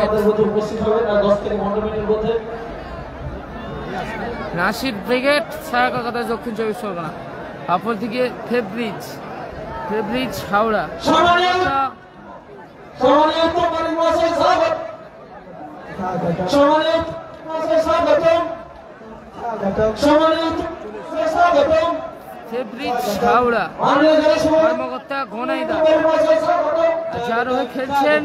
Brigade উপস্থিত হবে 10 থেকে 15 মিনিটের মধ্যে। নাসির ব্রিগেড ছায়াকাটা দক্ষিণ 24 পরগনা। অপরদিকে ফেব্রিজ হাওড়া। ফেব্রিজ হাওড়া কর্মকর্তা ঘনাইদা যার হয়ে খেলছেন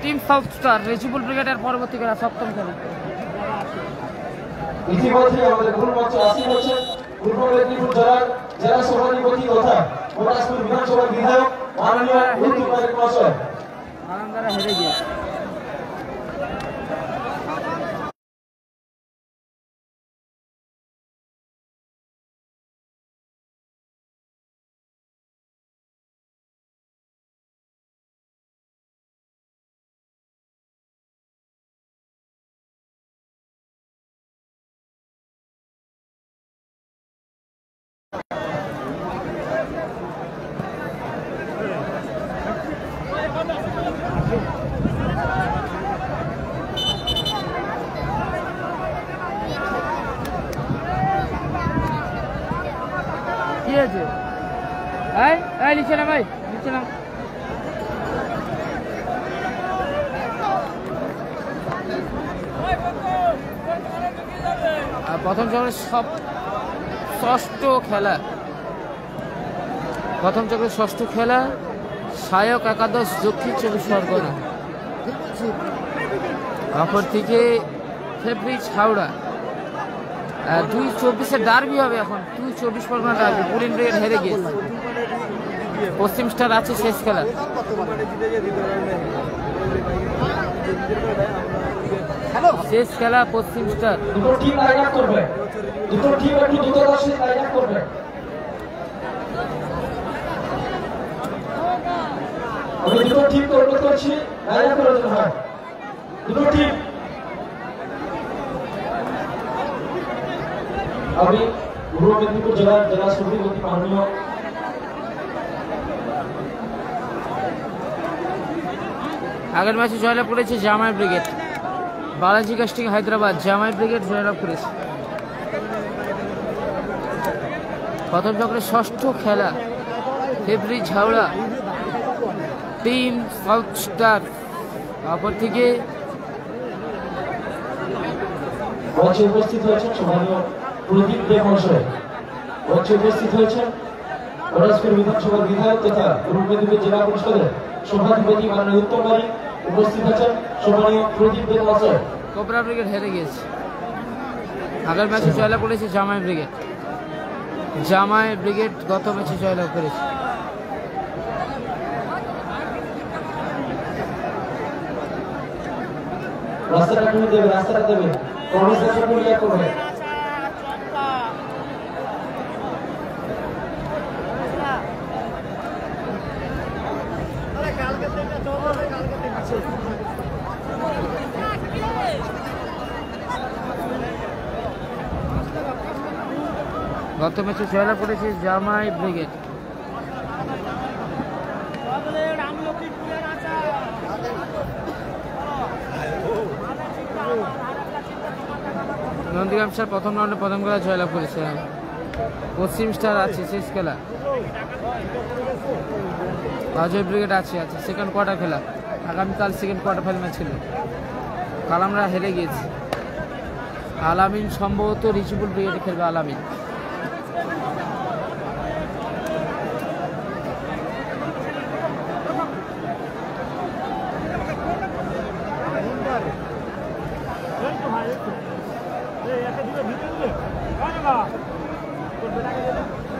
টিম সাউথ স্টার রেজিবুল ব্রিগেডের পরবর্তী খেলা সপ্তম খেলা। ইতিমধ্যে আমাদের মূল মঞ্চে আসীন হচ্ছেন পূর্ব মেদিনীপুর জেলা সভাধিপতি তথা পলাশপুর বিধানসভার বিধায়ক মাননীয় উত্তম পারেখ মহাশয়। আনন্দরা হেরে গিয়েছে। কি আছে নিচে নাম নিচে নাম। প্রথম চক্রের ষষ্ঠ খেলা সায়ক একাদশ দক্ষিণ 24 পরগনা। অপরদিকে ফেব্রিজ হাওড়া 2-24 ডার্বি হবে। এখন 2-24 পরগনা ডার্বি। পুলিন ব্রিগেড হেরে গিয়েছে। পশ্চিম স্টার আছে শেষ খেলা। শেষ খেলা পশ্চিম স্টার। আমি পূর্ব মেদিনীপুর জেলা সভাধিপতি মাননীয় আগের ম্যাচে জয়লাভ করেছে জামাই ব্রিগেড। বালাজি কাস্টিং হায়দ্রাবাদ জামাই ব্রিগেড জয়লাভ করেছে। প্রথম চক্রের ষষ্ঠ খেলা ফেব্রিজ হাওড়া টিম সাউথ স্টার। অপরদিকে উপস্থিত হয়েছেন সম্মানীয় প্রদীপ দেব মহাশয়। উপস্থিত হয়েছেন পলাশপুর বিধানসভার বিধায়ক তথা পূর্ব মেদিনীপুর জেলা পরিষদের সভাধিপতি মাননীয় উত্তম পারেখ। উপস্থিত আছেন সম্মানীয় প্রদীপ দেব মহাশয়। কোবরা ব্রিগেড হেরে গিয়েছে। আগের ম্যাচে জয়লাভ করেছে জামাই ব্রিগেড গত ম্যাচে জয়লাভ করেছে। রাস্তাটা দেবে করবে। গত ম্যাচে জয়লাভ করেছে জামাই ব্রিগেড। নন্দীগ্রাম স্টার প্রথম রাউন্ডে প্রথম খেলা জয়লাভ করেছে। পশ্চিম স্টার আছে শেষ খেলা। অজয় ব্রিগেড আছে সেকেন্ড কোয়ার্টার খেলা। আগামীকাল সেকেন্ড কোয়ার্টার ফাইনাল ম্যাচ ছিল। কাল আমরা হেরে গিয়েছি। আলামিন সম্ভবত রিচিবুল ব্রিগেডে খেলবে। আলামিন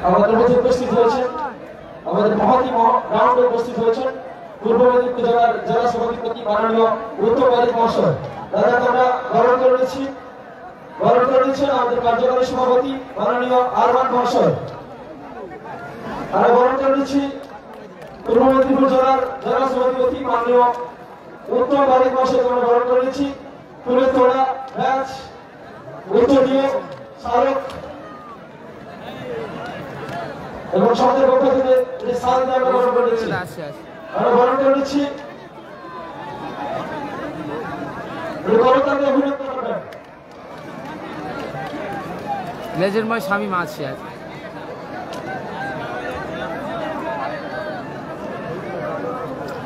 আমাদের মধ্যে উপস্থিত হয়েছে আমাদের মহাতি রাউন্ডে উপস্থিত হয়েছেন পূর্ব মেদিনীপুর জেলা সভাধিপতি মাননীয় উত্তম পারেখ মহাশয়। দাদাকে আমরা বরণ করে নিচ্ছেন আমাদের কার্যকরী সভাপতি মাননীয় আরমান মহাশয়। আমরা বরণ করে নিচ্ছি পূর্ব মেদিনীপুর জেলা সভাধিপতি মাননীয় উত্তম পারেখ মহাশয়। আমরা বরণ করে নিচ্ছি ফুলের তোড়া ম্যাচ উত্তরীয় স্মারক এবং সমাজের পক্ষ থেকে এটি সাল দিয়ে আমরা গ্রহণ করে নিচ্ছি। আছে আছে আমরা গ্রহণ করে নিচ্ছি। গণতন্ত্রের অভিনন্দন করবেন। লেজেরময় স্বামী মাছি আছে।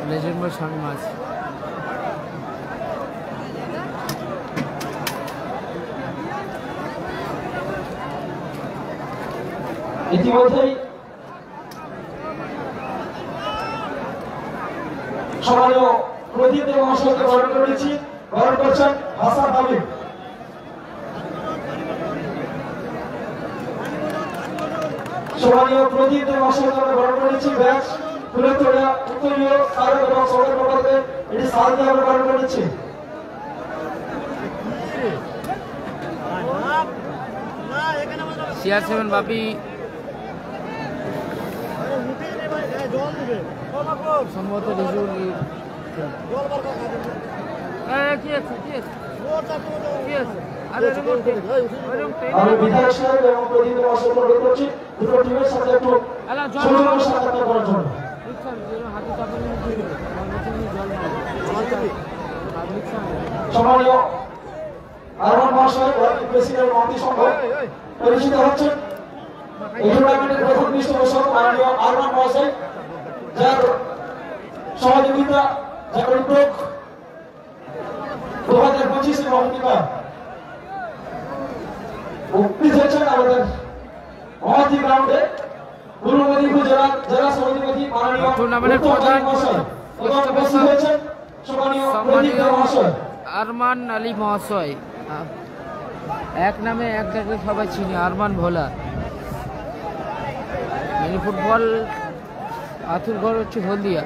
লেজেরময় স্বামী মাছ। ইতিমধ্যেই সম্মানীয় প্রদীপ দেব মহাশয়কে গ্রহণ করে নিচ্ছি। গ্রহণ করছেন হাসান হাবিব। সম্মানীয় প্রদীপ দেব মহাশয়কে আমরা গ্রহণ করে নিচ্ছি। ব্যাচ ফুলেতোড়া উত্তরীয় স্মারক এবং সদর প্রকল্পে এটি সাল দিয়ে আমরা গ্রহণ করে নিচ্ছি। CR7 বাপি সম্ভবত রিজুর কি আছে কি আছে কি আছে আরে আমি বিধায়ক সাহেব এবং প্রদীপ দেব মহাশয়কে অনুরোধ করছি দুটো টিমের সাথে একটু সুন্দর সাক্ষাৎকার করার জন্য। সম্মানীয় আরমান মহাশয় প্রেসিডেন্ট মন্ত্রী সংঘ পরিচিত হচ্ছেন। এই টুর্নামেন্টের প্রথম পৃষ্ঠপোষক মাননীয় আরমান মহাশয়, যার সহযোগিতা, যার উদ্যোগ 2025 মহাতিকা উপস্থিত হয়েছেন আমাদের মহাতি গ্রাউন্ডে পূর্ব মেদিনীপুর জেলা সমিতিপতি মাননীয় টুর্নামেন্টের প্রধান মহাশয় এবং উপস্থিত হয়েছেন সম্মানীয় প্রদীপ দেব মহাশয়। আরমান আলী মহাশয়, এক নামে এক ডাকে সবাই চিনি, আরমান ভোলা। মিনি ফুটবল আতুর ঘর হচ্ছে হলদিয়া,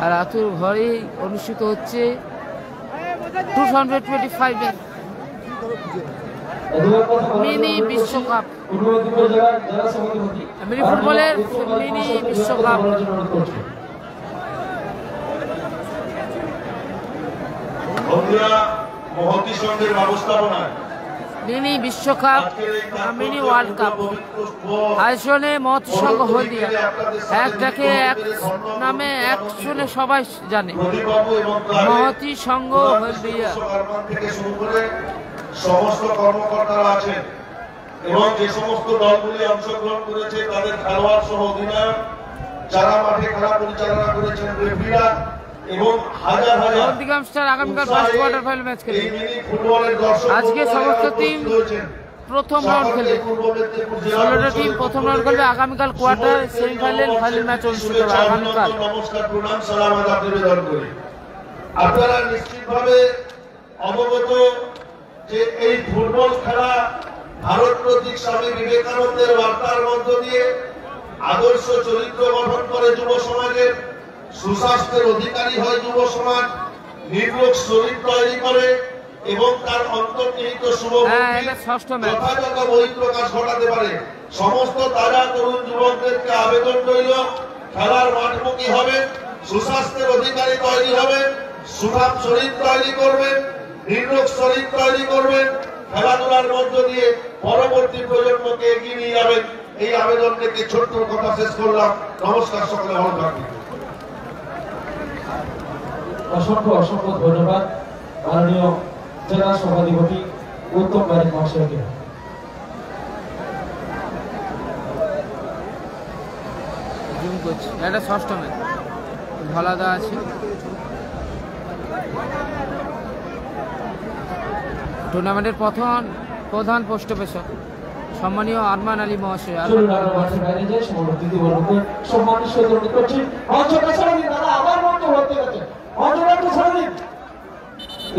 আর আতুর ঘরেই অনুষ্ঠিত হচ্ছে 225 মিনি বিশ্বকাপ, মিনি ফুটবলের মিনি বিশ্বকাপ। মহতী সংঘের ব্যবস্থাপনায় মিনি বিশ্বকাপ, মিনি ওয়ার্ল্ড কাপ আয়োজনে মহতী সংঘ হলদিয়া, একটাকে এক নামে এক শুনে সবাই জানে, মহতী সংঘ হলদিয়া। থেকে শুরু করে সমস্ত কর্মকর্তারা আছেন এবং যে সমস্ত দলগুলি অংশগ্রহণ করেছে তাদের খেলোয়াড় সহ অধিনায়ক, যারা মাঠে খেলা পরিচালনা করেছেন, রেফারিরা এবং হাজার হাজার আগামীকাল ফার্স্ট কোয়ার্টার ফাইনাল ম্যাচ খেলবে। আজকে সমস্ত টিম প্রথম রাউন্ড খেলবে, 16টা টিম প্রথম রাউন্ড খেলবে। আগামীকাল কোয়ার্টার, সেমিফাইনাল, ফাইনাল ম্যাচ অনুষ্ঠিত হবে আগামীকাল। নমস্কার, প্রণাম, সালাম নিবেদন করি। আপনারা নিশ্চিতভাবে অবগত যে এই ফুটবল খেলা ভারত প্রতীক স্বামী বিবেকানন্দের বার্তার মধ্য দিয়ে আদর্শ চরিত্র গঠন করে যুব সমাজের, সুস্বাস্থ্যের অধিকারী হয় যুব সমাজ, নির্লোক শরীর তৈরি করে এবং তার অন্তর্নিহিত যথাযথ বহিঃপ্রকাশ ঘটাতে পারে। সমস্ত তাজা তরুণ যুবকদেরকে আবেদন রইল, খেলার মাঠমুখী হবেন, সুস্বাস্থ্যের অধিকারী তৈরি হবেন, সুঠাম শরীর তৈরি করবেন, নির্লোক শরীর তৈরি করবেন, খেলাধুলার মধ্য দিয়ে পরবর্তী প্রজন্মকে এগিয়ে নিয়ে যাবেন। এই আবেদন থেকে ছোট্ট কথা শেষ করলাম। নমস্কার, সকলে ভালো থাকবেন। অসংখ্য অসংখ্য ধন্যবাদ মাননীয় জেলা সভাধিপতি উত্তম বারিক মহাশয়কে। এটা ষষ্ঠ ম্যাচ, ভালাদা আছে। টুর্নামেন্টের প্রধান পৃষ্ঠপোষক সম্মানীয় আরমান আলী মহাশয়।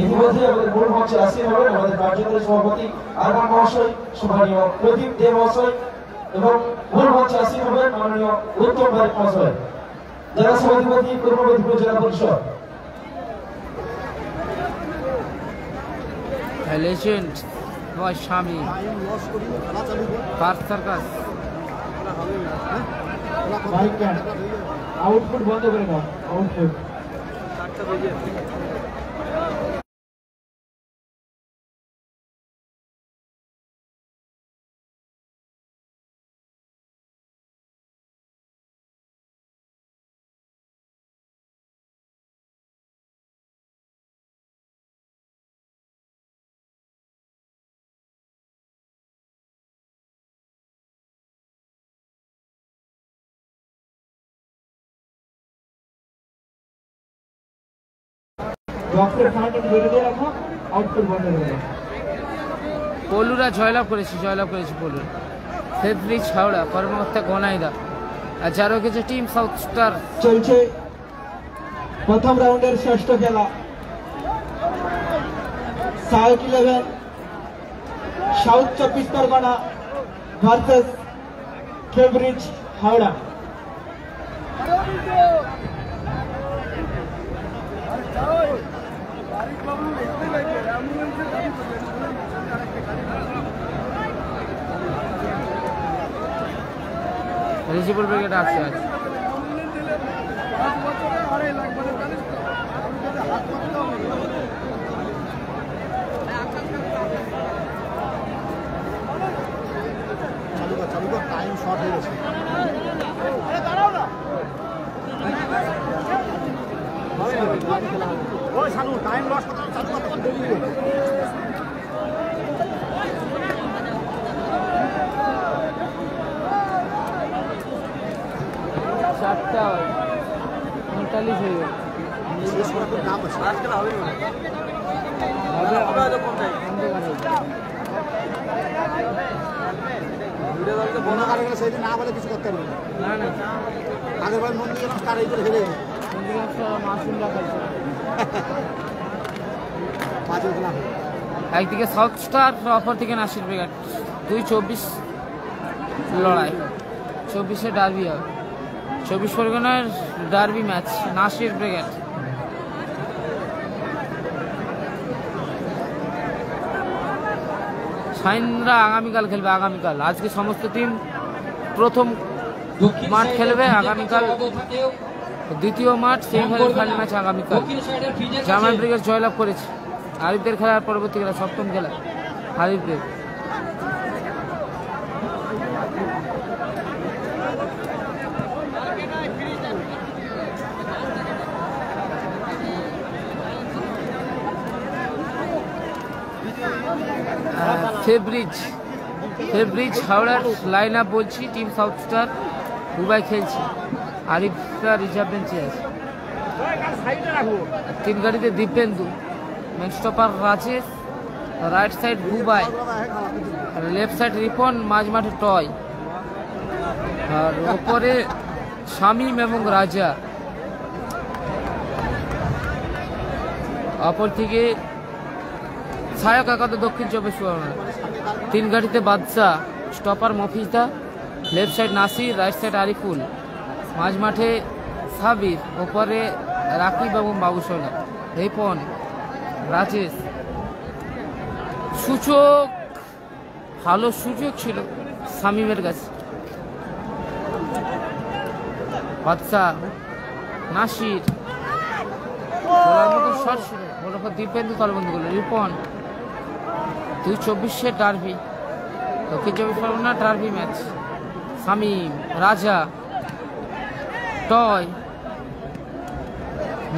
ইতিমধ্যে আমাদের মূল মঞ্চে আসীন হবেন আমাদের কার্যকরী সভাপতি আরমান মহাশয়, সম্মানীয় প্রদীপ দেব মহাশয় এবং মূল মঞ্চে আসীন হবেন মাননীয় উত্তম বারিক মহাশয়, জেলা সভাধিপতি পূর্ব মেদিনীপুর জেলা পরিষদ। লেজেন্ড স্বামী পার্থ সার্কাস। আউটপুট বন্ধ করে দাও, আউটপুট। বক্সের ফাইনাল বেরিয়ে দিয়ে রাখা আউটপুট বন্ধ হয়ে গেল। পলুরা জয়লাভ করেছে পলুর। ফেব্রিজ হাওড়া, কর্মকর্তা গনাইদা, আর যারা গেছে টিম সাউথ স্টার। চলছে প্রথম রাউন্ডের ষষ্ঠ খেলা, সাউথ 11 সাউথ 24 পরগনা ভার্সেস ফেব্রিজ হাওড়া। রিজিবল ব্রিগেড আসছে আজ। টাইম শর্ট হয়ে গেছে। টাইম লস চারটা 39 হয়ে গেল। সেদিন না বলে কিছু করতে পারবে না না, আগের বার মন্দির গেলাম তার এই করে হেরে মাসুমরা খেলছে। পাঁচের খেলা একদিকে সাউথ স্টার, অপর দিকে নাসির ব্রিগেড। 2-24 লড়াই, 24-এ ডার্বি হবে। 24 পরগনার ডার্বি ম্যাচ, নাসির ব্রিগেড। সাইনরা আগামীকাল খেলবে, আগামীকাল। আজকে সমস্ত টিম প্রথম মাঠ খেলবে, আগামীকাল দ্বিতীয় মাঠ, সেমিফাইনাল ফাইনাল ম্যাচ আগামীকাল। জার্মান ব্রিগেড জয়লাভ করেছে। আরিফদের খেলার পরবর্তী খেলা, সপ্তম খেলা আরিফদের। ফেব্রিজ হাওড়ার লাইন আপ বলছি। টিম সাউথ স্টার দুবাই খেলছে, আরিফরা রিজার্ভ বেঞ্চে আছে। তিন গাড়িতে Dibyendu, main stopper Rajesh, right side Dubai, left side Ripon, মাঝ মাঠে টয়, আর ওপরে শামীম এবং রাজা। অপর থেকে ছায়ক একাদশ দক্ষিণ 24 পরগনা। তিন গাড়িতে বাদশা, স্টপার মফিজদা, left side Nasir, right side Ariful, মাঝ মাঠে সাবির, ওপরে রাকিব এবং বাবুসোনা, রিপন, রাজেশ। সুযোগ, ভালো সুযোগ ছিল শামীমের কাছে। বাদশা, নাসির, বলার মতো শট ছিল, ওর দিব্যেন্দু তলবন্দি করলো। রিপন, 2-24-এর ডার্বি, দক্ষিণ 24 পরগনা ডার্বি ম্যাচ। শামীম, রাজা, টয়,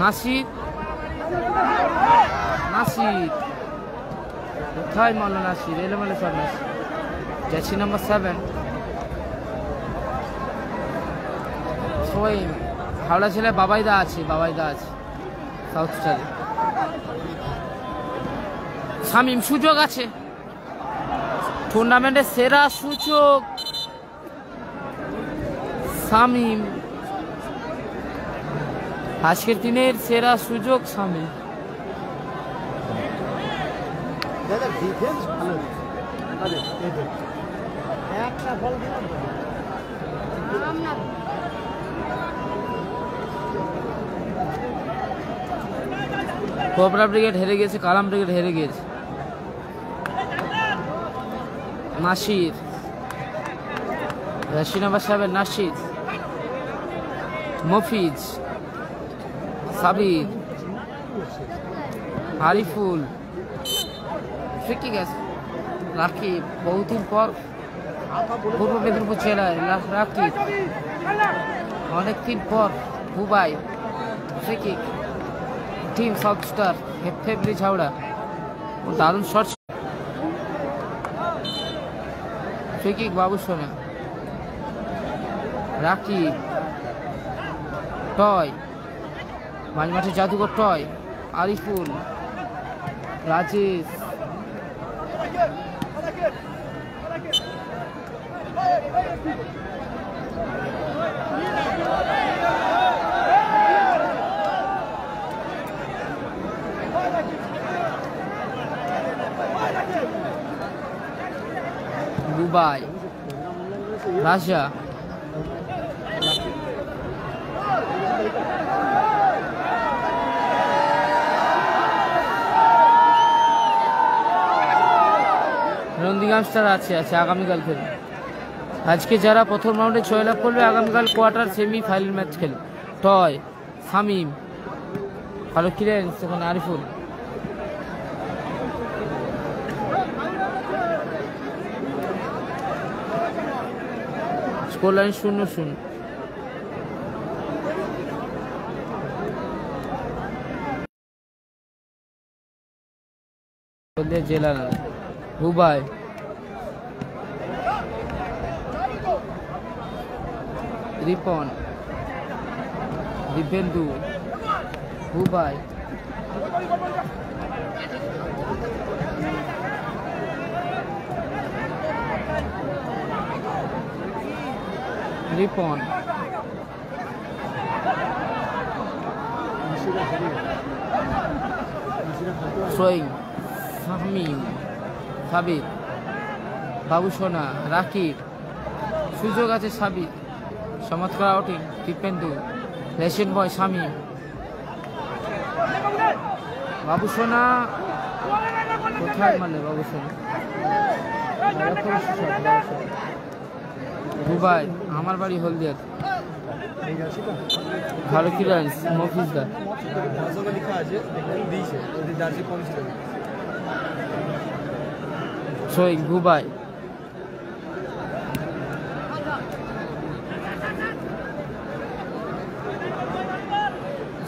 নাসির, কোথায় মারল নাসির, এলোমেলো শট। Nasir jersey number 7। সোয়েম, হাওড়া ছেলে বাবাইদা আছে সাউথ স্টারে। শামীম, সুযোগ আছে, টুর্নামেন্টের সেরা সুযোগ শামীম, আজকের দিনের সেরা সুযোগ শামীম। ডিফেন্স ভালো একটা বল দিলাম। কোবরা ব্রিগেড হেরে গেছে, কালাম ব্রিগেড হেরে গেছে। নাসির, জার্সি নাম্বার 7 নাসির, মফিজ, সাবির, আরিফুল, ঠিক আছে। রাকিব, বহুদিন পর পূর্ব মেদিনীপুর জেলায় রাকিব, অনেকদিন পর Dubai, free kick. Team south star, ফেব্রিজ হাওড়া, দারুণ শট। ফ্রিকিক বাবুসোনা, রাকিব, টয়, মাঝ মাঠে জাদুঘর টয়, আরিফুল, রাজেশ, দুবাই, রাজা, নন্দীগ্রাম স্টার আছে আগামীকাল খেলবে। আজকে যারা প্রথম রাউন্ডে জয়লাভ করবে আগামীকাল কোয়ার্টার সেমি ফাইনাল ম্যাচ খেলবে। টয়, শামিম, ভালো ক্লিয়ারেন্স ওখানে আরিফুল। Score line 0-0। জেলা না দুবাই, রিপন, দিব্যেন্দু, দুবাই, রিপন, সোয়িং, শামিম, সাবির, বাবুসোনা, রাকিব, সুযোগ আছে সাবির, চমৎকার outing Dipendu, ration boy Shamim, Babusona কোথায় মারলে বাবুসোনা, দুবাই, আমার বাড়ি হলদিয়ার, ভালো ক্লিয়ারেন্স মফিজদার, সোয়িং, Dubai,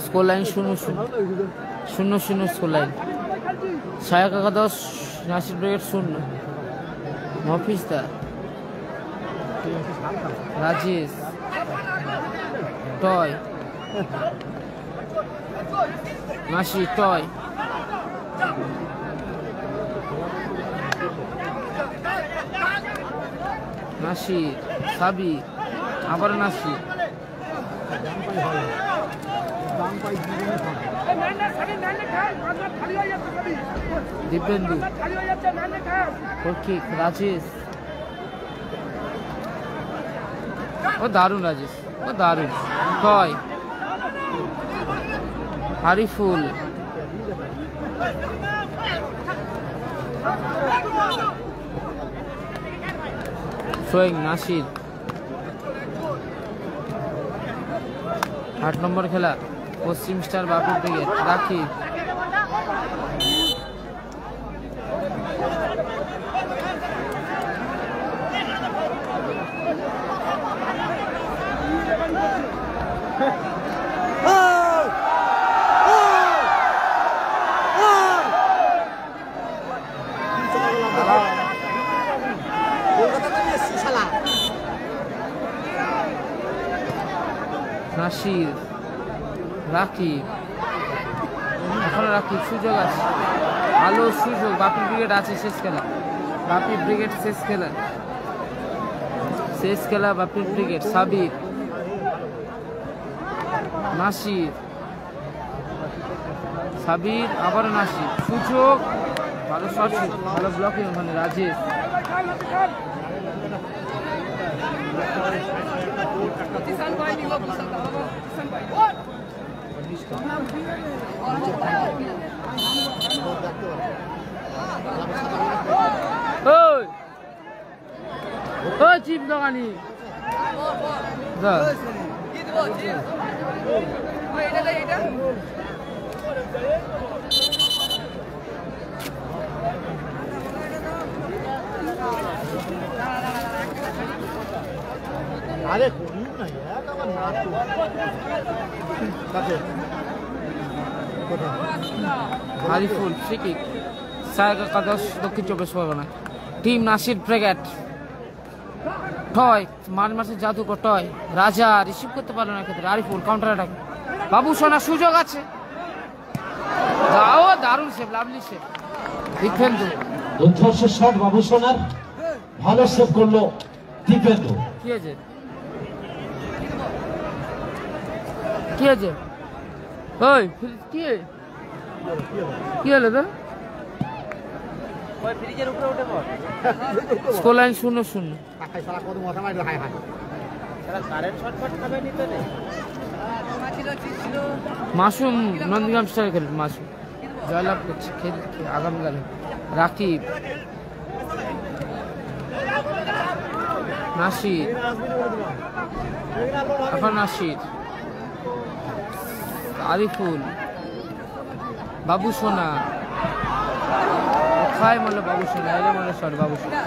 score line 0-0 score line. Shayak একাদশ, নাসির ব্রিগেড 0, মফিজদার, রাজেশ, টয়, নাসির, টয়, নাসির, সাবি, আবার নাসির, দিব্যেন্দু, রাজেশ, ও দারুণ রাজেশ, ও দারুণ, টয়, আরিফুল, সোয়িং, নাসির। 8 নম্বর খেলা পশ্চিম স্টার বাপুর ব্রিগেড, রাকিব, নাসির, রাকিব, এখন রাকিব, সুযোগ আছে, ভালো সুযোগ, বাপি ব্রিগেড আছে, শেষ খেলা, বাপি ব্রিগেড শেষ খেলা, বাপি ব্রিগেড, সাবির, নাসির, সাবির, আবার নাসির, সুযোগ, ভালো শট, ভালো ব্লকিং ওখানে রাজেশ, চিপ দোকানি আরে কোন না এক আমার নাট কাছে আরিফুল, ফ্রি কিক, শায়ক একাদশ, দক্ষিণ 24 পরগনা, টিম নাসির ব্রিগেড, টয়, মারমাসের জাদুকর টয়, রাজা রিসিভ করতে পারলো না, ক্ষেত্রে আরিফুল, কাউন্টার অ্যাটাক, বাবু সোনা, সুযোগ আছে, যাও দারুণ সেভ, লাভলি সেভ। দীপেন্দু দুর্ধর্ষ শট বাবু সোনার, ভালো সেভ করলো দীপেন্দু। কি আছে কি আছে ওই কি কি হলো তো? Score line 0-0। মাসুম নন্দীগ্রাম স্টারে খেলবে, মাসুম জয়লাভ করছে আগামীকালে। রাকিব, নাসির, এখন নাসির, আরিফুল, বাবু সোনা, কোথায় মারলো বাবু সোনা? এলে মারলো শট বাবু সোনা।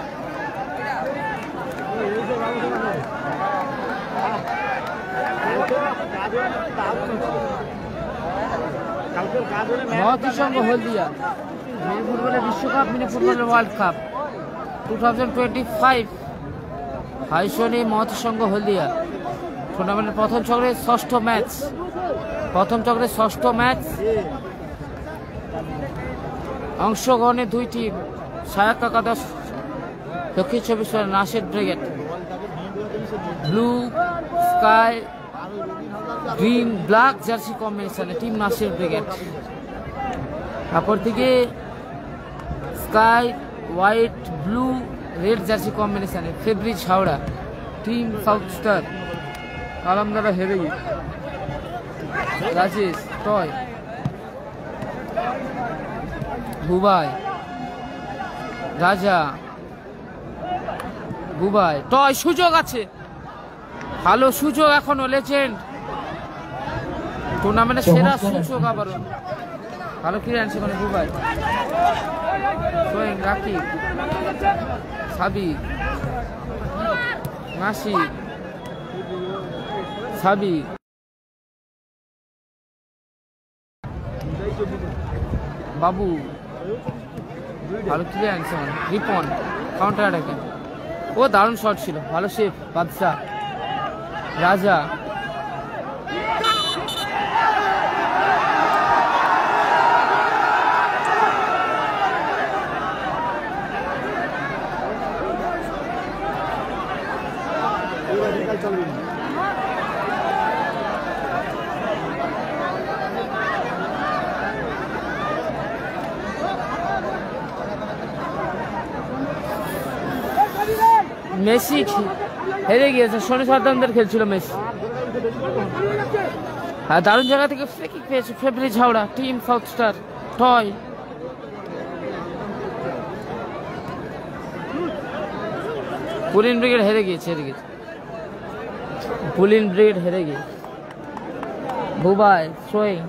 মহাতিসংঘ হলদিয়া মিনি ফুটবলের বিশ্বকাপ, মিনি ফুটবলের ওয়ার্ল্ড কাপ 2025 হাইশনি মহাতিসংঘ হলদিয়া টুর্নামেন্টের প্রথম চক্রের ষষ্ঠ ম্যাচ অংশগ্রহণে 2 টিম, সায়াক একাদশ, দক্ষিণ 24 Pargana Nasir brigade, blue sky green black jersey কম্বিনেশনে টিম নাসির ব্রিগেড। তারপর থেকে sky white blue red jersey কম্বিনেশনে ফেব্রিজ হাওড়া টিম সাউথ স্টার। আলমদারা হেরে গিয়ে রাজেশ টয়, বুবাই, রাজা, বুবাই, টয়। সুযোগ আছে, ভালো সুযোগ এখনো, লেজেন্ড টুর্নামেন্টের সেরা সুযোগ আবারও। ভালো ক্লিয়ারেন্স এখানে বুবাই, সোয়েন, রাকিব, সাবিক, নাসির, সাবিক, বাবু, ভালো ক্লিয়ারেন্স এখানে। রিপন কাউন্টার অ্যাটাকে, ও দারুণ শট ছিল, ভালো সেভ বাদশাহ, রাজা, মেসি হেরে গিয়েছে, সোনি সাদ্দামদের খেলছিল মেসি। আর দারুণ জায়গা থেকে ফ্রি কিক পেয়েছে ফেব্রিজ Howrah team south star. Toy, Pulin brigade হেরে গিয়েছে পুলিন ব্রিগেড হেরে গিয়েছে। বুবাই, সোয়িং,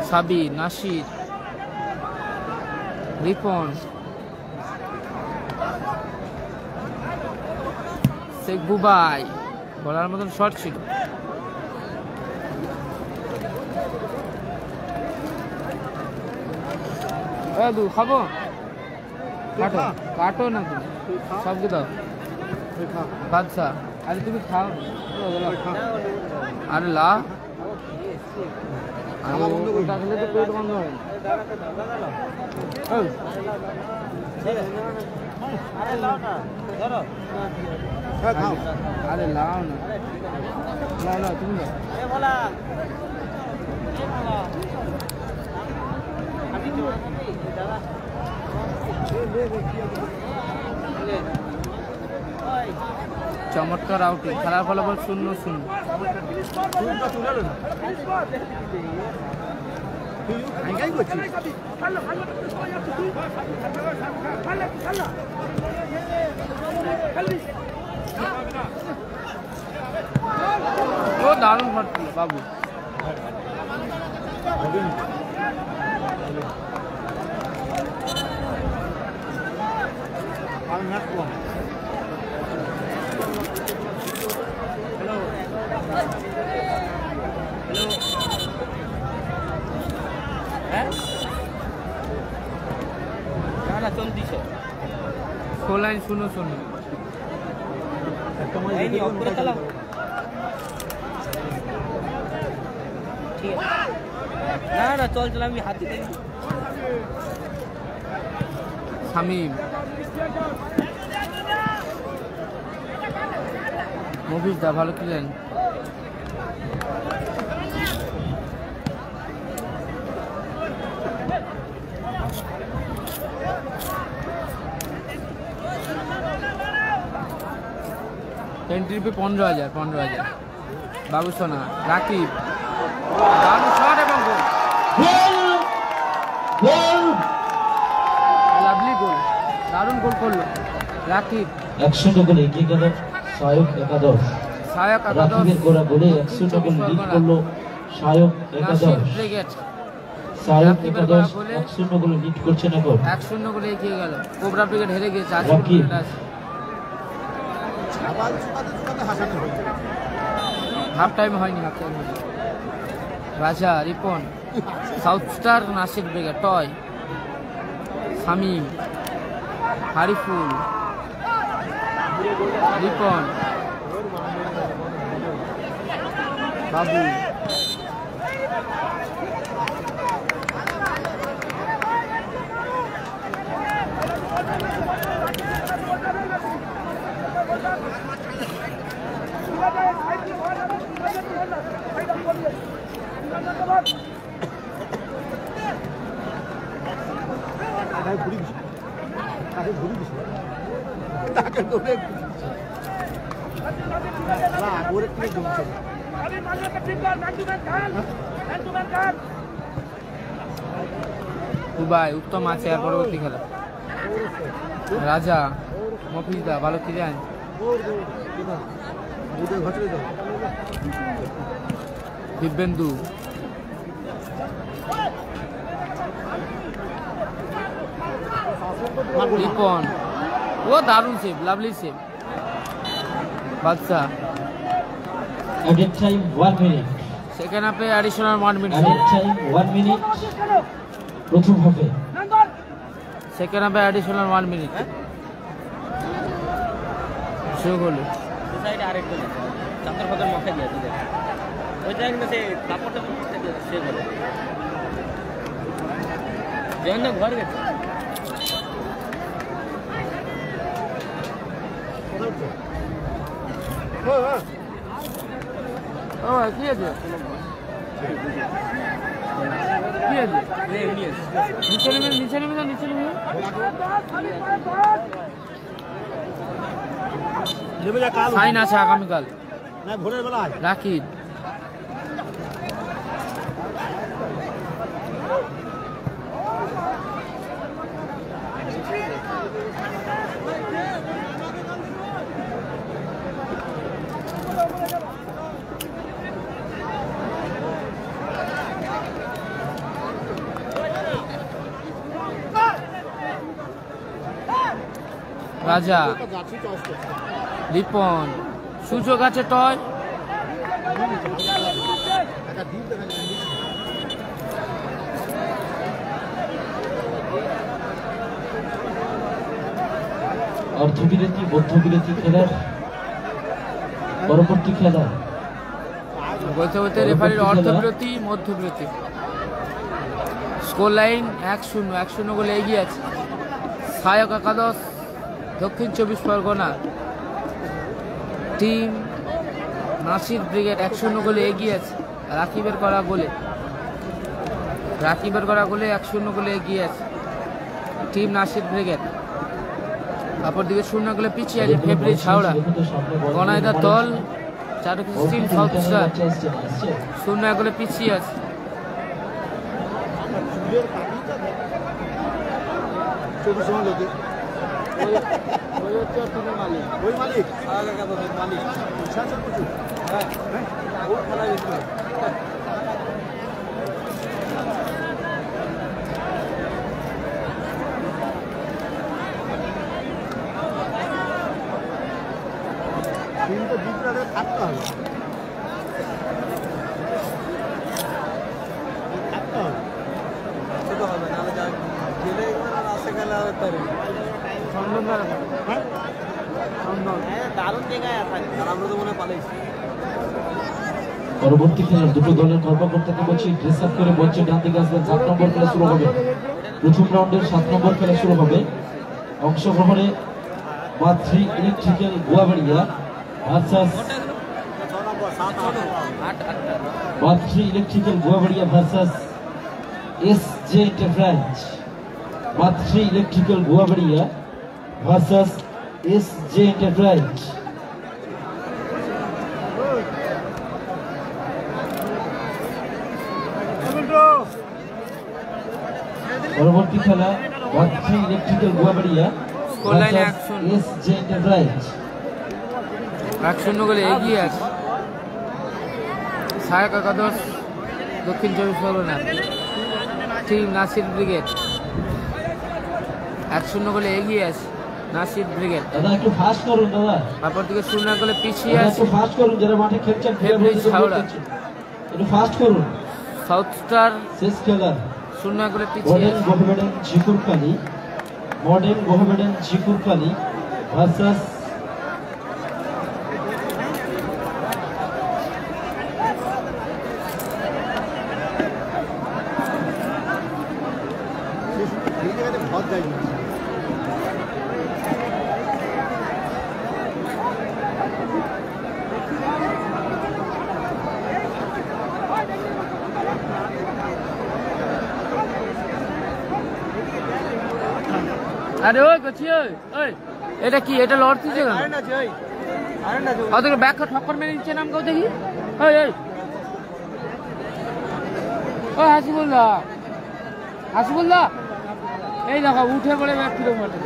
সাবি, নাসির, রিপন, শেখ বুবাই, বলার মতন শট ছিল। খাবো, কাটো না তুমি, সবকে দাও। বাদশা, আরে তুমি খাও, আরে লা, ওটা খেলে তো পেট বন্ধ হয়। আরে লাও না, তুমি চমৎকার আউটিং, খেলার ফলাফল 0-0। ও দারুণ ভর্তি বাবু। Score line 0-0। না চল চল আমি হাত দিতে শামীম, মফিজ দা ভালো খেলেন। Entry fee 15,000। বাবুসোনা, রাকিব, দারুণ শট এবং গোল। লাভলি গোল, দারুণ গোল করলো রাকিব। 100 গোলে এগিয়ে গেল সহায়ক একাদশ। রাকিবের গোলা গোলে 100 গোল লিড করলো সহায়ক একাদশ। সহায়ক একাদশ 100 গোলে লিড করছেন এখন। 1-0 গোলে এগিয়ে গেল। কোবরা ব্রিগেড হেরে গেছে। রাকিব। হাফ টাইম হয়নি। Raja, Ripon, south star, Nasir brigade, Toy, Shamim, Hariful, Ripon, Babu, Dubai, উত্তম আছে। আর পরবর্তী খেলা রাজা, মফিজদা ভালো খেলেন। দিব্যেন্দু, রিপন, ও দারুণ সেভ, লাভলি সেভ। বাদশা, Added time 1 minute. সেকেন্ড হাফে additional 1 minute. Added time 1 minute. প্রথম হাফে। সেকেন্ড হাফে অ্যাডিশনাল 1 মিনিট। শুরু করলো সাইডে আরেক গোল চাঁদের পথের মুখে দিয়েছে ওই জায়গায় কিন্তু সে কাপড়টা সে বলে যেন ঘর গেছে ও কি আছে কি আছে নিচে নেমে সাইন আছে আগামীকাল ভোরের বেলা রাকিব রাজা রিপন সুযোগ আছে টয় অর্ধবিরতি মধ্যবিরতি খেলার পরবর্তী খেলা বলতে বলতে রেফারির অর্ধবিরতি মধ্যবিরতি স্কোর লাইন 1-0 গোলে এগিয়ে আছে সহায়ক একাদশ দক্ষিণ 24 পরগনা টিম নাসির ব্রিগেড 1-0 গোলে এগিয়ে আছে রাকিবের করা গোলে 1-0 গোলে এগিয়ে আছে টিম নাসির ব্রিগেড অপরদিকে 0 গোলে পিছিয়ে আছে ফেব্রুয়ারি ছাওড়া গণাইদার দল চারুকৃষ্ণ সাউথ স্টার 0 গোলে পিছিয়ে আছে দারুণ জায়গায় আছে আমরা তো মনে হয় পালাইছি পরবর্তী খেলার দুটো দলের কর্মকর্তাকে বলছি ড্রেস আপ করে মঞ্চে ডান দিকে আসবেন। 7 নম্বর খেলা শুরু হবে। প্রথম রাউন্ডের 7 নম্বর খেলা শুরু হবে। অংশগ্রহণে মাতৃ ইলেকট্রিক্যাল গুয়াবাড়িয়া ভার্সাস মাতৃ electrical Guabaria versus SJ enterprise. মাতৃ electrical Guabaria versus SJ enterprise. পরবর্তী খেলা মাতৃ electrical Guabaria scoreline versus SJ enterprise. 1-0 গোলে এগিয়ে আছে সায়ক একাদশ দক্ষিণ 24 পরগনা টিম নাসির ব্রিগেড। 1-0 গোলে এগিয়ে আছে নাসির ব্রিগেড। দাদা একটু ফাস্ট করুন দাদা, তারপর দিকে 0 গোলে পিছিয়ে দাদা আছে একটু ফাস্ট করুন, যারা মাঠে খেলছেন ফেব্রিজ হাওড়া। একটু ফাস্ট করুন। সাউথ স্টার শেষ খেলা 0 গোলে পিছিয়ে মডেল আছে মোহামেডান ঝিকুরখালি। মডেল মোহামেডান ঝিকুরখালি ভার্সাস बहुत जाएगी আরে ওই গছি ওই এটা কি এটা লড়তিছে কেন আরে না জয় ওদের ব্যাক ঠক্কর মেরে দিচ্ছে নাম কেউ দেখি ওই ওই ওই হাসিবুল্লাহ এই দেখো উঠে পড়ে ব্যাক ফিরে মাঠে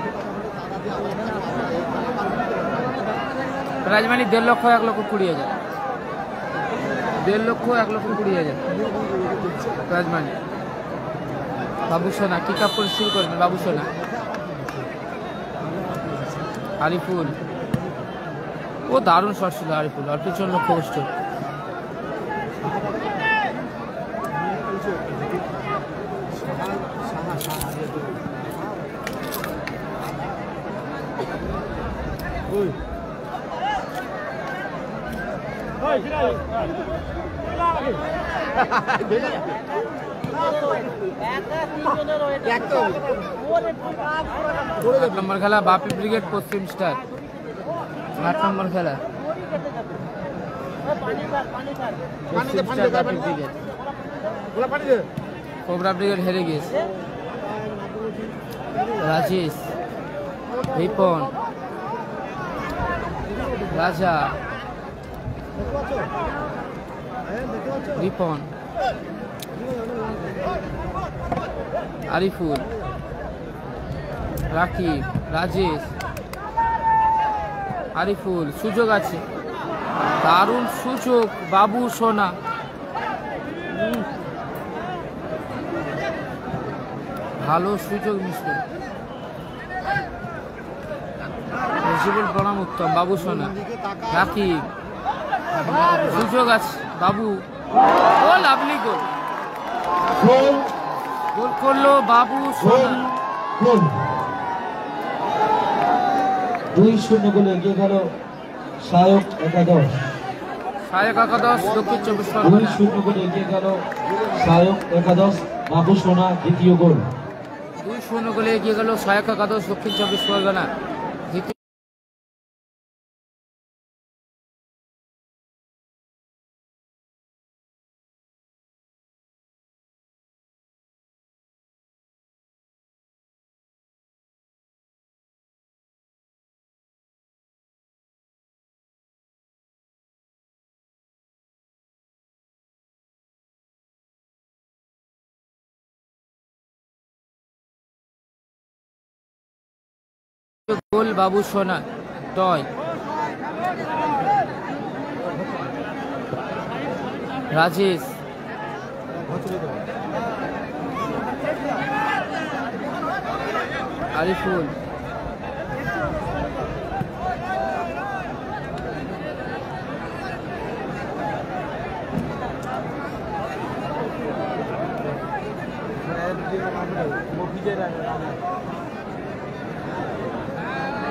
প্রাইজ মানি 1.5 লক্ষ 1 লক্ষ 20 হাজার 1.5 লক্ষ 1 লক্ষ 20 হাজার প্রাইজ মানি। বাবু সোনা কিক আপ করে শুরু করবেন বাবু সোনা। আরিফুল ও দারুণ শট ছিল আরিফুল আর পিছন লক্ষ্য কষ্ট আট নম্বর খেলা বাপি ব্রিগেড পশ্চিম স্টার। 8 নম্বর খেলা পশ্চিম স্টার বাপি ব্রিগেড। কোবরা ব্রিগেড হেরে গিয়েছে। রাজেশ রিপন রাজা রিপন আরিফুল রাকিব রাজেশ আরিফুল সুযোগ আছে দারুণ সুযোগ বাবু সোনা ভালো সুযোগ মিস করে প্রণাম উত্তম বাবু সোনা রাকিব সুযোগ আছে বাবু ও লাভলি গোল গোল করলো বাবু সোনা। 2-0 গোলে এগিয়ে গেল সায়ক একাদশ। সায়ক একাদশ দক্ষিণ 24 পরগনা 2-0 গোলে এগিয়ে গেল সায়ক একাদশ। বাবু সোনা দ্বিতীয় গোল। 2-0 গোলে এগিয়ে গেল সায়ক একাদশ দক্ষিণ 24 পরগনা। গোল বাবু সোনা টয় রাজেশ আরিফুল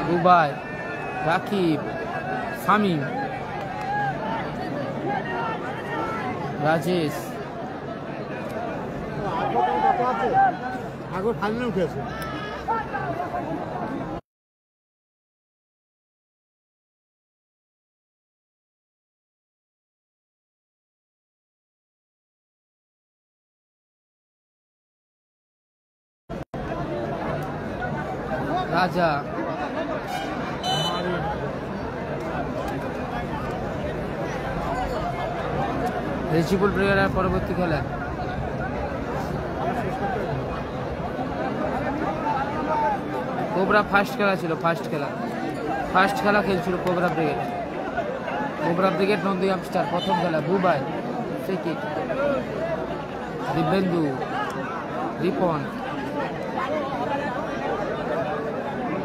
দুবাই, রাকিব, শামীম, রাজেশ, আগর ফাইনালে উঠেছে। রাজা, রেজিবুল ব্রিগেডের পরবর্তী খেলা কোবরা ফার্স্ট খেলা ছিল। ফার্স্ট খেলা খেলছিল কোবরা ব্রিগেড নন্দী আমস্টার। প্রথম খেলা বুবাই, সেকেন্ড দিব্যেন্দু, রিপন,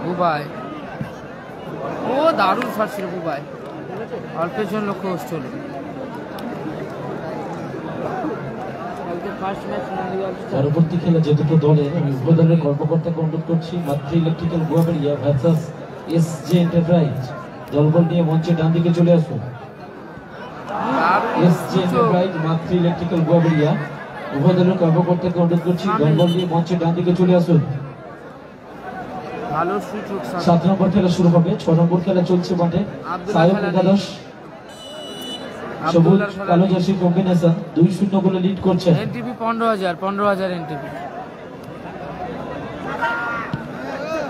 বুবাই। ও দারুণ শট ছিল বুবাই, অল্পের জন্য লক্ষ্য হচ্ছিল। পরবর্তী খেলা যে দুটো দলের আমি উভয় দলের কর্মকর্তাকে অনুরোধ করছি, মাতৃ electrical Guabaria versus SJ enterprise, দলবল নিয়ে মঞ্চে ডান দিকে চলে আসুন। এসজে এন্টারপ্রাইজ, মাতৃ ইলেকট্রিক্যাল গুয়াবাড়িয়া, উভয় দলের কর্মকর্তাকে অনুরোধ করছি দলবল নিয়ে মঞ্চে ডান দিকে চলে আসুন। ভালো সুযোগ। 7 নম্বর খেলা শুরু হবে। 6 নম্বর খেলা চলছে মাঠে। সায়ন একাদশ সবুজ কালো জার্সি কম্বিনেশন 2-0 গোলে লিড করছে। NTP 15,000 NTP.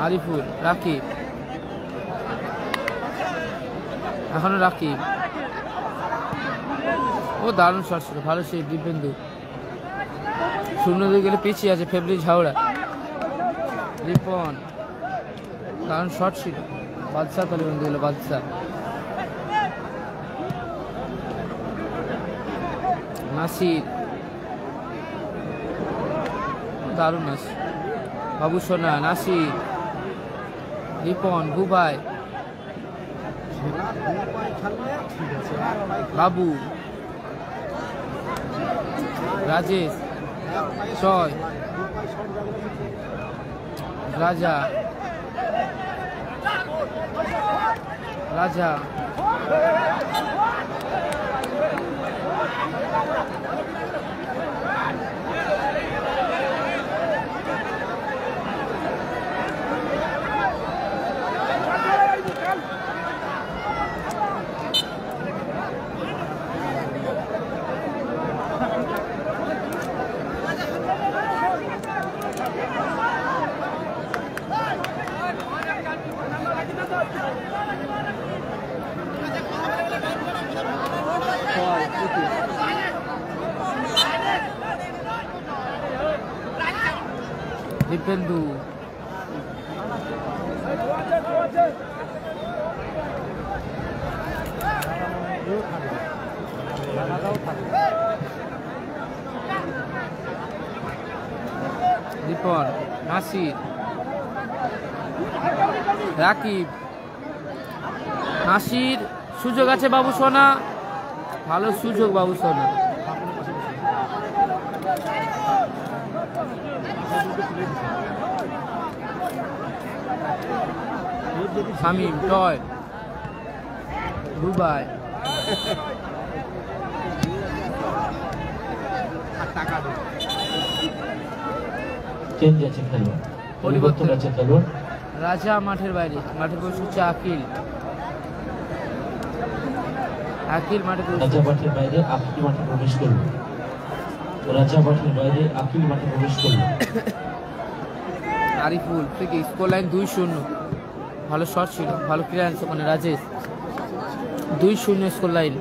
আরিফুল, রাকিব, এখনো রাকিব। ও দারুণ শট ছিল, ভালো সেই দিব্যেন্দু। 0-2 গেলে পিছিয়ে আছে ফেব্রি ঝাউড়া। রিপন, দারুণ শট ছিল। বাদশাহ তালিবন্দি গেল, বাদশাহ। নাসির, দারুণ নাসির। বাবু সোনা, নাসির, রিপন, বুবাই, বাবু, রাজেশ, জয়, রাজা, দিব্যেন্দু, রিপন, নাসির, রাকিব, নাসির। সুযোগ আছে বাবু সোনা, ভালো সুযোগ বাবু সোনা। শামীম, টয়, দুবাই, চেঞ্জ আছে খেলোয়াড়, পরিবর্তন আছে খেলোয়াড়। রাজা মাঠের বাইরে, মাঠে বসেছে আকিল। মাঠে রাজা মাঠের বাইরে, আকিল মাঠে প্রবেশ করবে। রাজা মাঠের বাইরে, আকিল মাঠে প্রবেশ করবে। আরিফুল থেকে স্কোর লাইন 2-0। ভালো শট ছিল, ভালো ক্লিয়ারেন্স ওখানে রাজেশ। 2-0 score line.